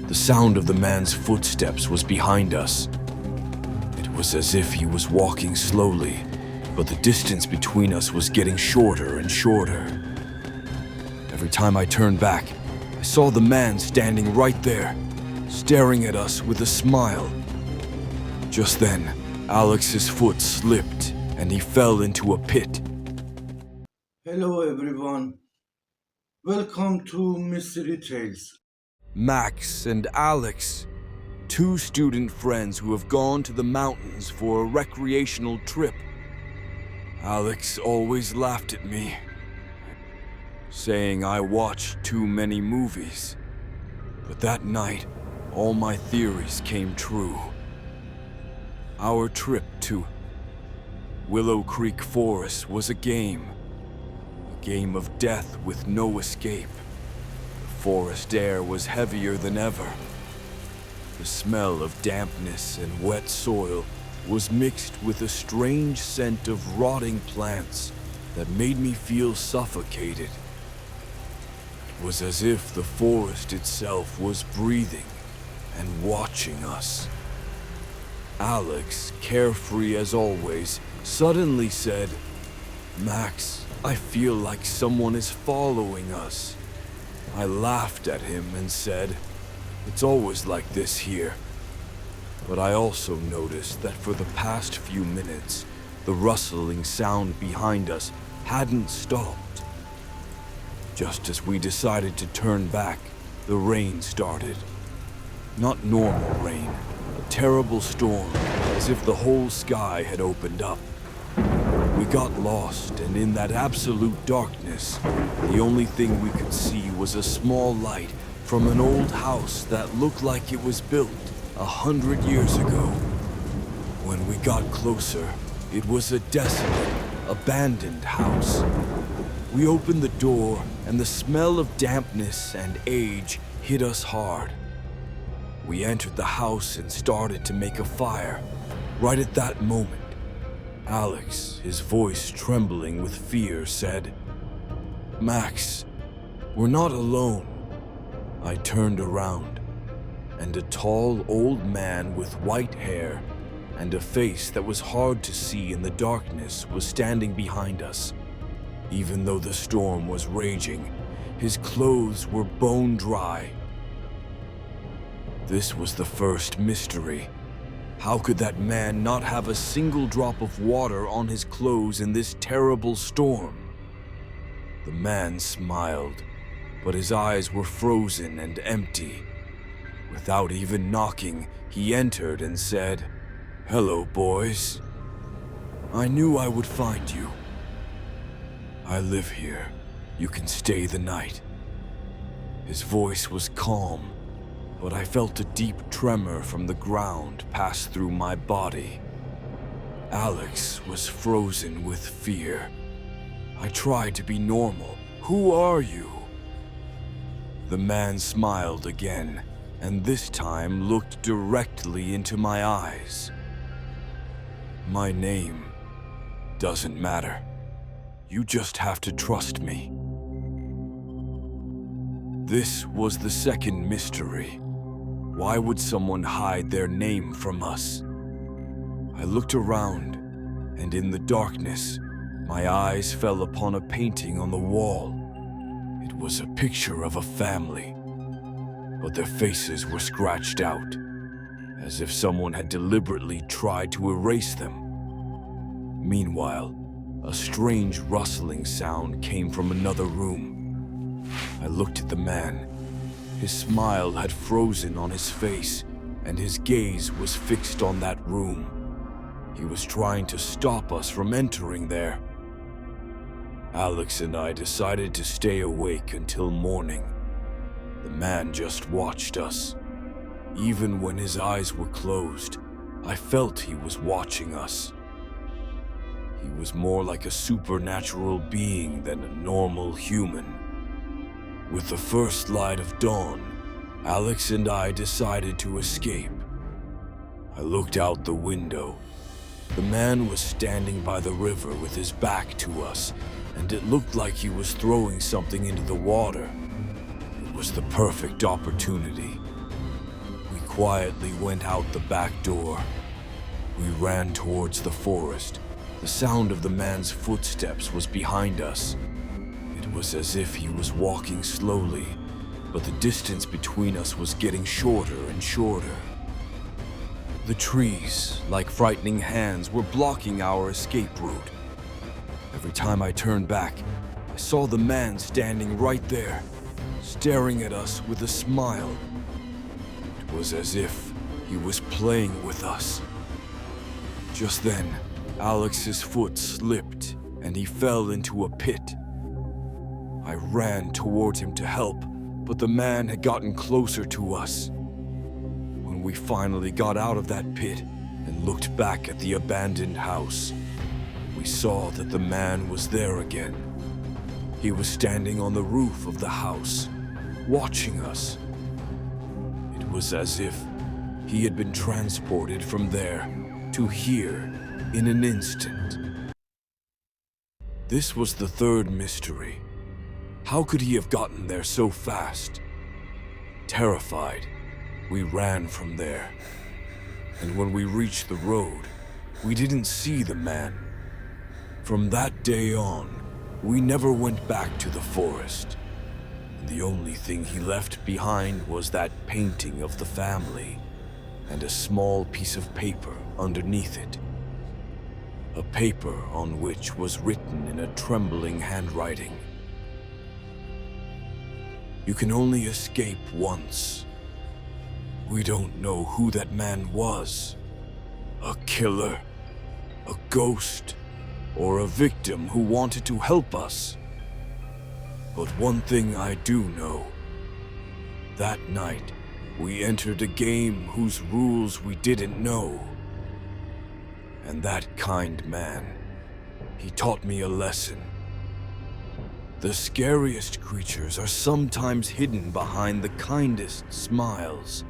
The sound of the man's footsteps was behind us. It was as if he was walking slowly, but the distance between us was getting shorter and shorter. Every time I turned back, I saw the man standing right there, staring at us with a smile. Just then, Alex's foot slipped and he fell into a pit. Hello everyone. Welcome to Mystery Tales. Max and Alex, two student friends who have gone to the mountains for a recreational trip. Alex always laughed at me, saying I watched too many movies. But that night, all my theories came true. Our trip to Willow Creek Forest was a game of death with no escape. The forest air was heavier than ever. The smell of dampness and wet soil was mixed with a strange scent of rotting plants that made me feel suffocated. It was as if the forest itself was breathing and watching us. Alex, carefree as always, suddenly said, "Max, I feel like someone is following us." I laughed at him and said, "It's always like this here." But I also noticed that for the past few minutes, the rustling sound behind us hadn't stopped. Just as we decided to turn back, the rain started. Not normal rain, a terrible storm, as if the whole sky had opened up. We got lost, and in that absolute darkness, the only thing we could see was a small light from an old house that looked like it was built 100 years ago. When we got closer, it was a desolate, abandoned house. We opened the door, and the smell of dampness and age hit us hard. We entered the house and started to make a fire. Right at that moment, Alex, his voice trembling with fear, said, "Max, we're not alone." I turned around, and a tall old man with white hair and a face that was hard to see in the darkness was standing behind us. Even though the storm was raging, his clothes were bone dry. This was the first mystery. How could that man not have a single drop of water on his clothes in this terrible storm? The man smiled, but his eyes were frozen and empty. Without even knocking, he entered and said, "Hello, boys. I knew I would find you. I live here. You can stay the night." His voice was calm, but I felt a deep tremor from the ground pass through my body. Alex was frozen with fear. I tried to be normal. "Who are you?" The man smiled again, and this time looked directly into my eyes. "My name doesn't matter. You just have to trust me." This was the second mystery. Why would someone hide their name from us? I looked around, and in the darkness, my eyes fell upon a painting on the wall. It was a picture of a family, but their faces were scratched out, as if someone had deliberately tried to erase them. Meanwhile, a strange rustling sound came from another room. I looked at the man. His smile had frozen on his face, and his gaze was fixed on that room. He was trying to stop us from entering there. Alex and I decided to stay awake until morning. The man just watched us. Even when his eyes were closed, I felt he was watching us. He was more like a supernatural being than a normal human. With the first light of dawn, Alex and I decided to escape. I looked out the window. The man was standing by the river with his back to us, and it looked like he was throwing something into the water. It was the perfect opportunity. quietly went out the back door. We ran towards the forest. The sound of the man's footsteps was behind us. It was as if he was walking slowly, but the distance between us was getting shorter and shorter. The trees, like frightening hands, were blocking our escape route. Every time I turned back, I saw the man standing right there, staring at us with a smile. It was as if he was playing with us. Just then, Alex's foot slipped and he fell into a pit. I ran toward him to help, but the man had gotten closer to us. When we finally got out of that pit and looked back at the abandoned house, we saw that the man was there again. He was standing on the roof of the house, watching us. It was as if he had been transported from there to here in an instant. This was the third mystery. How could he have gotten there so fast? Terrified, we ran from there. And when we reached the road, we didn't see the man. From that day on, we never went back to the forest. And the only thing he left behind was that painting of the family and a small piece of paper underneath it. A paper on which was written in a trembling handwriting. You can only escape once. We don't know who that man was. A killer, a ghost, or a victim who wanted to help us. But one thing I do know. That night, we entered a game whose rules we didn't know. And that kind man, he taught me a lesson. The scariest creatures are sometimes hidden behind the kindest smiles